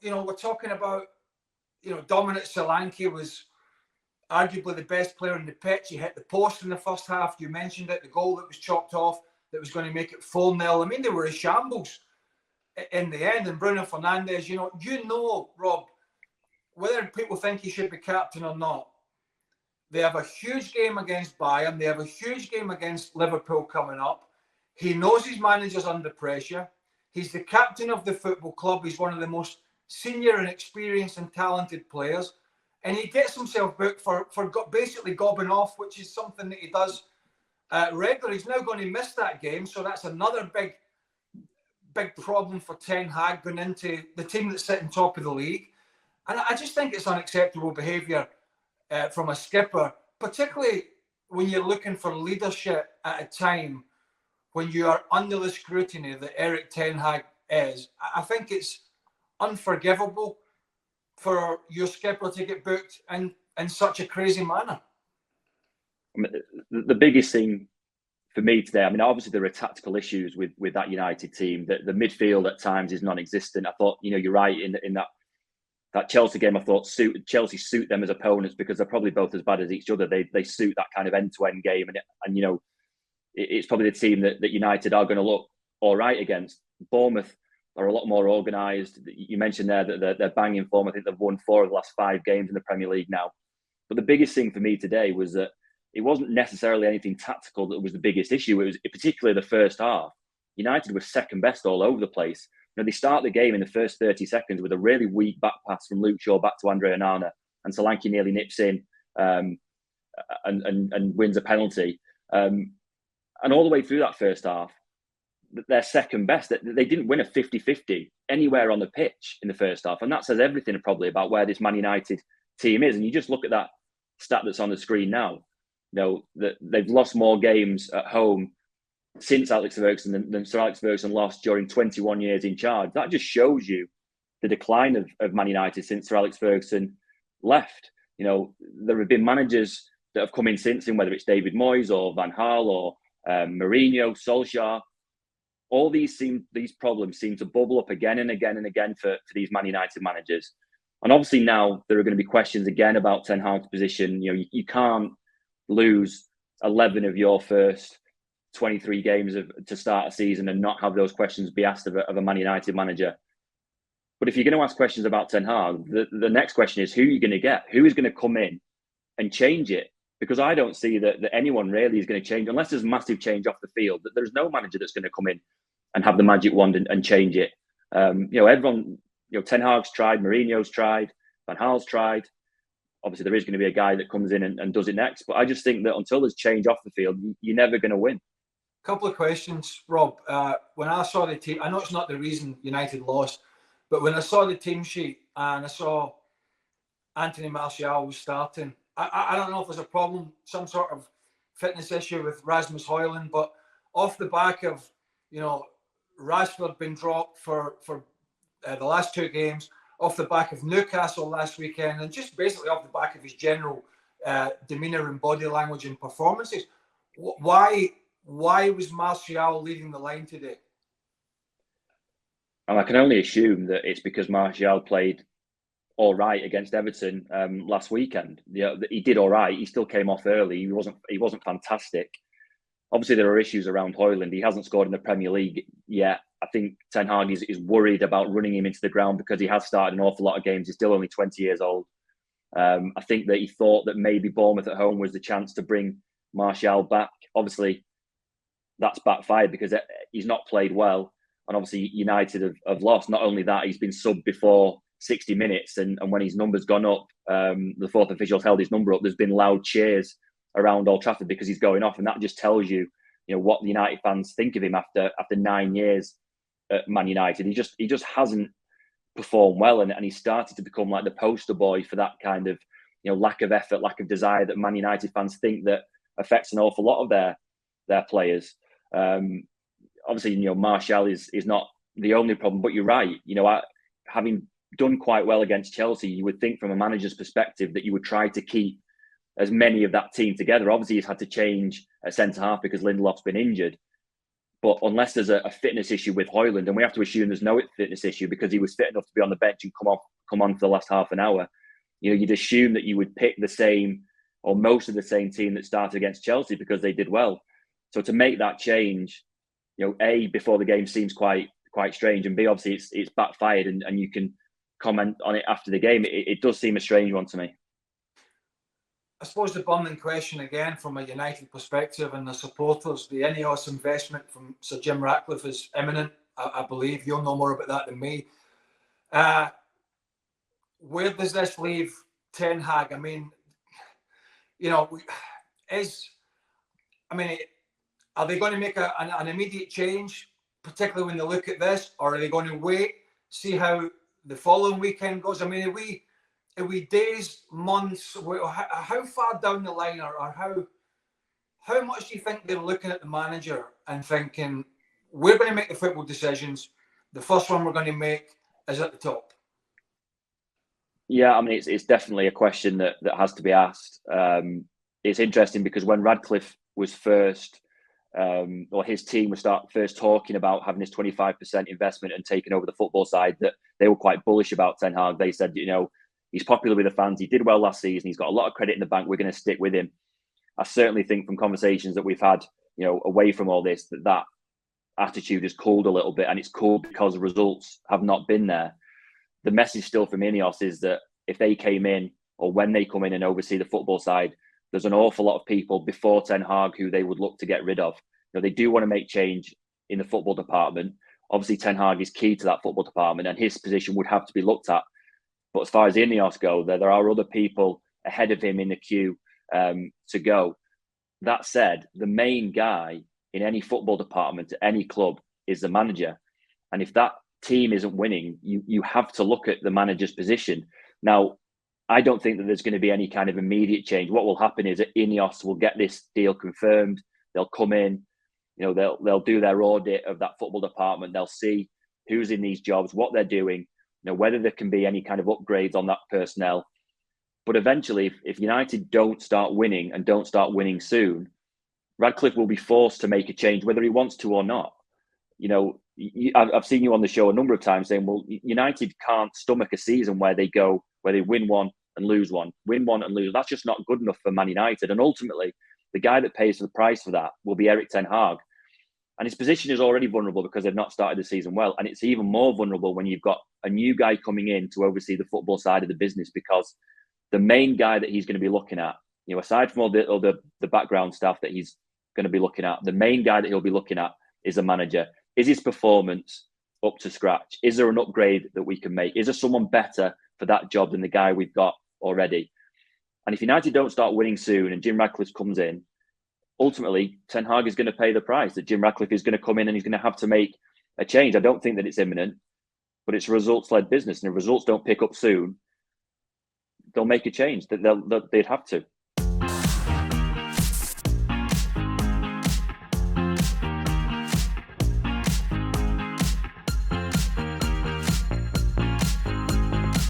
we're talking about, Dominic Solanke was arguably the best player on the pitch. He hit the post in the first half. You mentioned it, the goal that was chopped off that was going to make it 4-0. I mean, they were a shambles in the end. And Bruno Fernandes, Rob, whether people think he should be captain or not, they have a huge game against Bayern. They have a huge game against Liverpool coming up. He knows his manager's under pressure. He's the captain of the football club. He's one of the most senior and experienced and talented players. And he gets himself booked for basically gobbing off, which is something that he does regularly. He's now going to miss that game. So that's another big problem for Ten Hag going into the team that's sitting top of the league. And I just think it's unacceptable behaviour from a skipper, particularly when you're looking for leadership at a time when you are under the scrutiny that Eric Ten Hag is. I think it's unforgivable for your skipper to get booked in such a crazy manner. I mean, the biggest thing for me today, I mean, obviously there are tactical issues with that United team. The midfield at times is non-existent. I thought, you're right in that Chelsea game. I thought Chelsea suit them as opponents because they're probably both as bad as each other. They suit that kind of end-to-end game, and it's probably the team that United are going to look all right against. Bournemouth are a lot more organised. You mentioned there that they're banging form. I think they've won 4 of the last 5 games in the Premier League now. But the biggest thing for me today was that it wasn't necessarily anything tactical that was the biggest issue. It was particularly the first half. United was second best all over the place. They start the game in the first 30 seconds with a really weak back pass from Luke Shaw back to Andre Onana, and Solanke nearly nips in and wins a penalty. And all the way through that first half, they're second best. They didn't win a 50-50 anywhere on the pitch in the first half. And that says everything probably about where this Man United team is. And you just look at that stat that's on the screen now. That they've lost more games at home since Alex Ferguson than Sir Alex Ferguson lost during 21 years in charge. That just shows you the decline of Man United since Sir Alex Ferguson left. There have been managers that have come in since him, whether it's David Moyes or Van Gaal or Mourinho, Solskjaer. All these problems seem to bubble up again and again and again for these Man United managers. And obviously now there are going to be questions again about Ten Hag's position. You can't lose 11 of your first 23 games to start a season and not have those questions be asked of a Man United manager. But if you're going to ask questions about Ten Hag, the next question is who you're going to get. Who is going to come in and change it? Because I don't see that anyone really is going to change, unless there's massive change off the field, that there's no manager that's going to come in and have the magic wand and change it. Everyone, Ten Hag's tried, Mourinho's tried, Van Gaal's tried. Obviously, there is going to be a guy that comes in and does it next. But I just think that until there's change off the field, you're never going to win. Couple of questions, Rob. When I saw the team, I know it's not the reason United lost, but when I saw the team sheet and I saw Anthony Martial was starting, I don't know if there's a problem, some sort of fitness issue with Rasmus Højlund, but off the back of, Rashford being dropped for the last 2 games, off the back of Newcastle last weekend, and just basically off the back of his general demeanour and body language and performances, why was Martial leading the line today? And I can only assume that it's because Martial played all right against Everton last weekend. He did all right. He still came off early. He wasn't fantastic. Obviously, there are issues around Højlund. He hasn't scored in the Premier League yet. I think Ten Hag is worried about running him into the ground because he has started an awful lot of games. He's still only 20 years old. I think that he thought that maybe Bournemouth at home was the chance to bring Martial back. Obviously, that's backfired because he's not played well. And obviously, United have lost. Not only that, he's been subbed before 60 minutes. And when his number's gone up, the 4th official's held his number up, there's been loud cheers around Old Trafford because he's going off. And that just tells you, what the United fans think of him after 9 years at Man United. He just hasn't performed well. And he started to become like the poster boy for that kind of, lack of effort, lack of desire that Man United fans think that affects an awful lot of their players. Obviously, Martial is not the only problem, but you're right. Having done quite well against Chelsea, you would think from a manager's perspective that you would try to keep as many of that team together. Obviously, he's had to change at centre half because Lindelof's been injured. But unless there's a fitness issue with Højlund, and we have to assume there's no fitness issue because he was fit enough to be on the bench and come on for the last half an hour, you'd assume that you would pick the same or most of the same team that started against Chelsea because they did well. So to make that change, A, before the game seems quite strange, and B, obviously it's backfired, and you can comment on it after the game. It does seem a strange one to me. I suppose the burning question again from a United perspective and the supporters, the Ineos investment from Sir Jim Ratcliffe is imminent. I believe you'll know more about that than me. Where does this leave Ten Hag? I mean, are they going to make an immediate change, particularly when they look at this, or are they going to wait, see how the following weekend goes? I mean, are we days, months, how far down the line, or how much do you think they're looking at the manager and thinking, we're going to make the football decisions, the first one we're going to make is at the top? Yeah, I mean, it's definitely a question that has to be asked. It's interesting because when Radcliffe was first, or his team was first talking about having this 25% investment and taking over the football side, that they were quite bullish about Ten Hag. They said, he's popular with the fans. He did well last season. He's got a lot of credit in the bank. We're going to stick with him. I certainly think from conversations that we've had, away from all this, that attitude has cooled a little bit, and it's cooled because the results have not been there. The message still from Ineos is that if they came in, or when they come in and oversee the football side, there's an awful lot of people before Ten Hag who they would look to get rid of. They do want to make change in the football department. Obviously, Ten Hag is key to that football department, and his position would have to be looked at. But as far as Ineos go, there are other people ahead of him in the queue to go. That said, the main guy in any football department at any club is the manager. And if that team isn't winning, you have to look at the manager's position. Now, I don't think that there's going to be any kind of immediate change. What will happen is that Ineos will get this deal confirmed. They'll come in, they'll do their audit of that football department. They'll see who's in these jobs, what they're doing, whether there can be any kind of upgrades on that personnel. But eventually, if United don't start winning and don't start winning soon, Radcliffe will be forced to make a change, whether he wants to or not. I've seen you on the show a number of times saying, well, United can't stomach a season where they win one and lose one, win one and lose. That's just not good enough for Man United. And ultimately, the guy that pays the price for that will be Erik Ten Hag. And his position is already vulnerable because they've not started the season well. And it's even more vulnerable when you've got a new guy coming in to oversee the football side of the business, because the main guy that he's going to be looking at, aside from all the background stuff that he's going to be looking at, the main guy that he'll be looking at is the manager. Is his performance up to scratch? Is there an upgrade that we can make? Is there someone better for that job than the guy we've got already? And if United don't start winning soon and Jim Ratcliffe comes in, ultimately, Ten Hag is going to pay the price, that Jim Ratcliffe is going to come in and he's going to have to make a change. I don't think that it's imminent, but it's a results-led business. And if results don't pick up soon, they'll make a change. They'd have to.